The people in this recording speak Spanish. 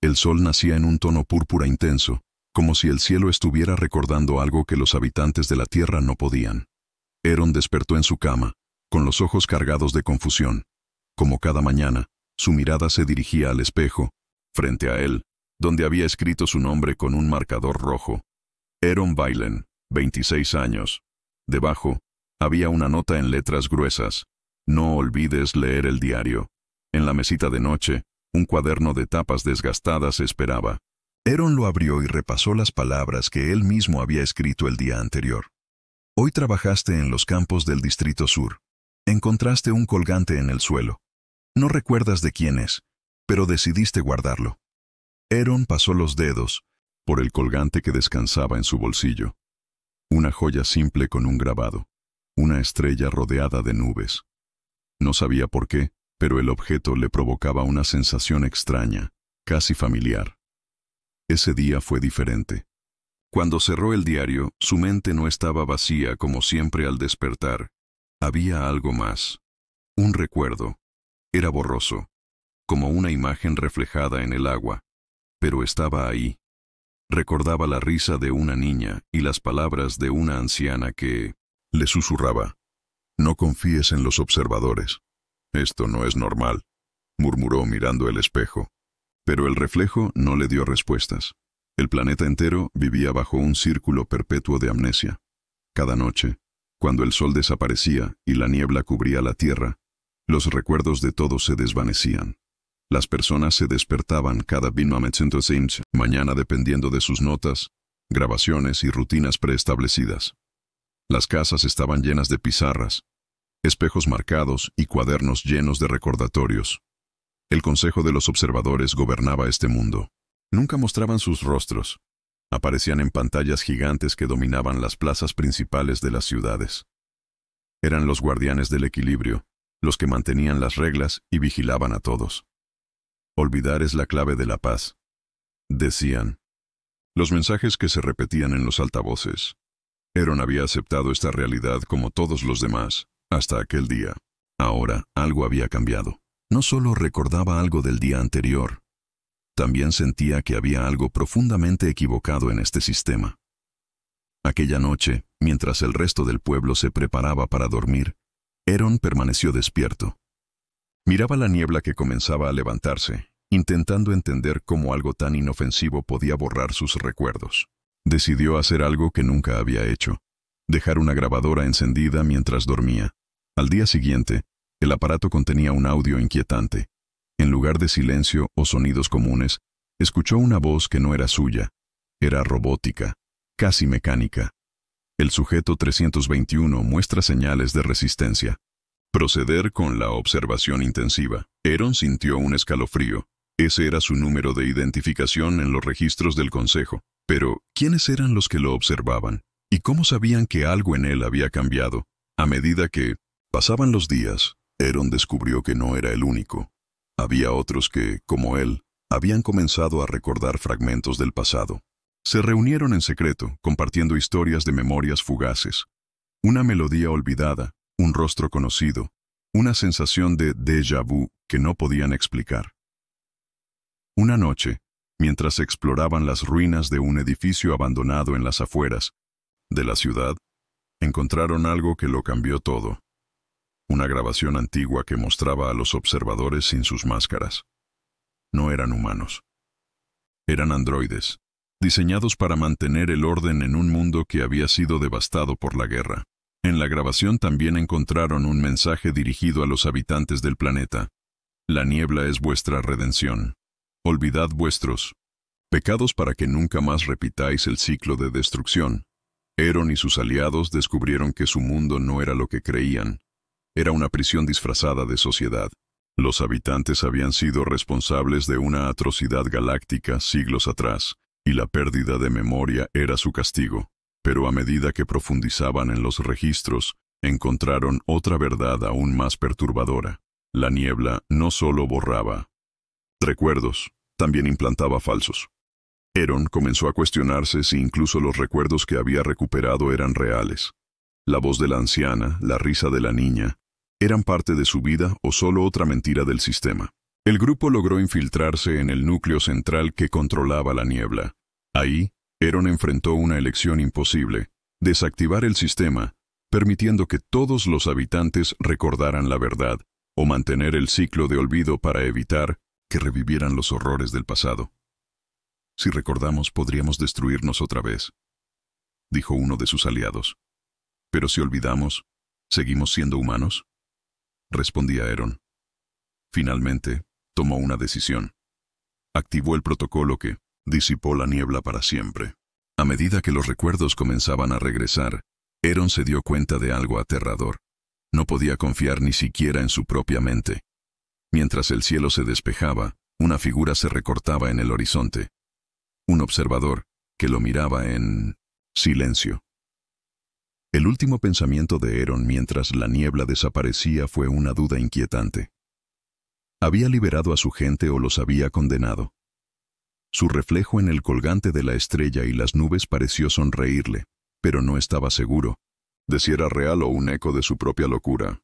El sol nacía en un tono púrpura intenso, como si el cielo estuviera recordando algo que los habitantes de la tierra no podían. Aaron despertó en su cama, con los ojos cargados de confusión. Como cada mañana, su mirada se dirigía al espejo, frente a él, donde había escrito su nombre con un marcador rojo. Aaron Bailen, 26 años. Debajo, había una nota en letras gruesas. No olvides leer el diario. En la mesita de noche, un cuaderno de tapas desgastadas esperaba. Aaron lo abrió y repasó las palabras que él mismo había escrito el día anterior. Hoy trabajaste en los campos del Distrito Sur. Encontraste un colgante en el suelo. No recuerdas de quién es, pero decidiste guardarlo. Aaron pasó los dedos por el colgante que descansaba en su bolsillo. Una joya simple con un grabado. Una estrella rodeada de nubes. No sabía por qué, pero el objeto le provocaba una sensación extraña, casi familiar. Ese día fue diferente. Cuando cerró el diario, su mente no estaba vacía como siempre al despertar. Había algo más. Un recuerdo. Era borroso, como una imagen reflejada en el agua, pero estaba ahí. Recordaba la risa de una niña y las palabras de una anciana que le susurraba. No confíes en los observadores. Esto no es normal, murmuró mirando el espejo. Pero el reflejo no le dio respuestas. El planeta entero vivía bajo un círculo perpetuo de amnesia. Cada noche, cuando el sol desaparecía y la niebla cubría la tierra, los recuerdos de todos se desvanecían. Las personas se despertaban cada mañana dependiendo de sus notas, grabaciones y rutinas preestablecidas. Las casas estaban llenas de pizarras, espejos marcados y cuadernos llenos de recordatorios. El Consejo de los Observadores gobernaba este mundo. Nunca mostraban sus rostros. Aparecían en pantallas gigantes que dominaban las plazas principales de las ciudades. Eran los guardianes del equilibrio, los que mantenían las reglas y vigilaban a todos. Olvidar es la clave de la paz, decían. Los mensajes que se repetían en los altavoces. Aaron había aceptado esta realidad como todos los demás, hasta aquel día. Ahora algo había cambiado. No solo recordaba algo del día anterior, también sentía que había algo profundamente equivocado en este sistema. Aquella noche, mientras el resto del pueblo se preparaba para dormir, Aaron permaneció despierto. Miraba la niebla que comenzaba a levantarse, intentando entender cómo algo tan inofensivo podía borrar sus recuerdos. Decidió hacer algo que nunca había hecho: dejar una grabadora encendida mientras dormía. Al día siguiente, el aparato contenía un audio inquietante. En lugar de silencio o sonidos comunes, escuchó una voz que no era suya. Era robótica, casi mecánica. El sujeto 321 muestra señales de resistencia. Proceder con la observación intensiva. Aaron sintió un escalofrío. Ese era su número de identificación en los registros del Consejo. Pero, ¿quiénes eran los que lo observaban? ¿Y cómo sabían que algo en él había cambiado? A medida que pasaban los días, Aaron descubrió que no era el único. Había otros que, como él, habían comenzado a recordar fragmentos del pasado. Se reunieron en secreto, compartiendo historias de memorias fugaces. Una melodía olvidada, un rostro conocido, una sensación de déjà vu que no podían explicar. Una noche, mientras exploraban las ruinas de un edificio abandonado en las afueras de la ciudad, encontraron algo que lo cambió todo. Una grabación antigua que mostraba a los observadores sin sus máscaras. No eran humanos. Eran androides, diseñados para mantener el orden en un mundo que había sido devastado por la guerra. En la grabación también encontraron un mensaje dirigido a los habitantes del planeta. La niebla es vuestra redención. Olvidad vuestros pecados para que nunca más repitáis el ciclo de destrucción. Aaron y sus aliados descubrieron que su mundo no era lo que creían. Era una prisión disfrazada de sociedad. Los habitantes habían sido responsables de una atrocidad galáctica siglos atrás, y la pérdida de memoria era su castigo. Pero a medida que profundizaban en los registros, encontraron otra verdad aún más perturbadora. La niebla no solo borraba recuerdos, también implantaba falsos. Aaron comenzó a cuestionarse si incluso los recuerdos que había recuperado eran reales. La voz de la anciana, la risa de la niña, ¿eran parte de su vida o solo otra mentira del sistema? El grupo logró infiltrarse en el núcleo central que controlaba la niebla. Ahí, Eron enfrentó una elección imposible: desactivar el sistema, permitiendo que todos los habitantes recordaran la verdad, o mantener el ciclo de olvido para evitar que revivieran los horrores del pasado. Si recordamos, podríamos destruirnos otra vez, dijo uno de sus aliados. Pero si olvidamos, ¿seguimos siendo humanos?, respondía Eron. Finalmente, tomó una decisión. Activó el protocolo que disipó la niebla para siempre. A medida que los recuerdos comenzaban a regresar, Eron se dio cuenta de algo aterrador. No podía confiar ni siquiera en su propia mente. Mientras el cielo se despejaba, una figura se recortaba en el horizonte. Un observador que lo miraba en silencio. El último pensamiento de Eron mientras la niebla desaparecía fue una duda inquietante. ¿Había liberado a su gente o los había condenado? Su reflejo en el colgante de la estrella y las nubes pareció sonreírle, pero no estaba seguro de si era real o un eco de su propia locura.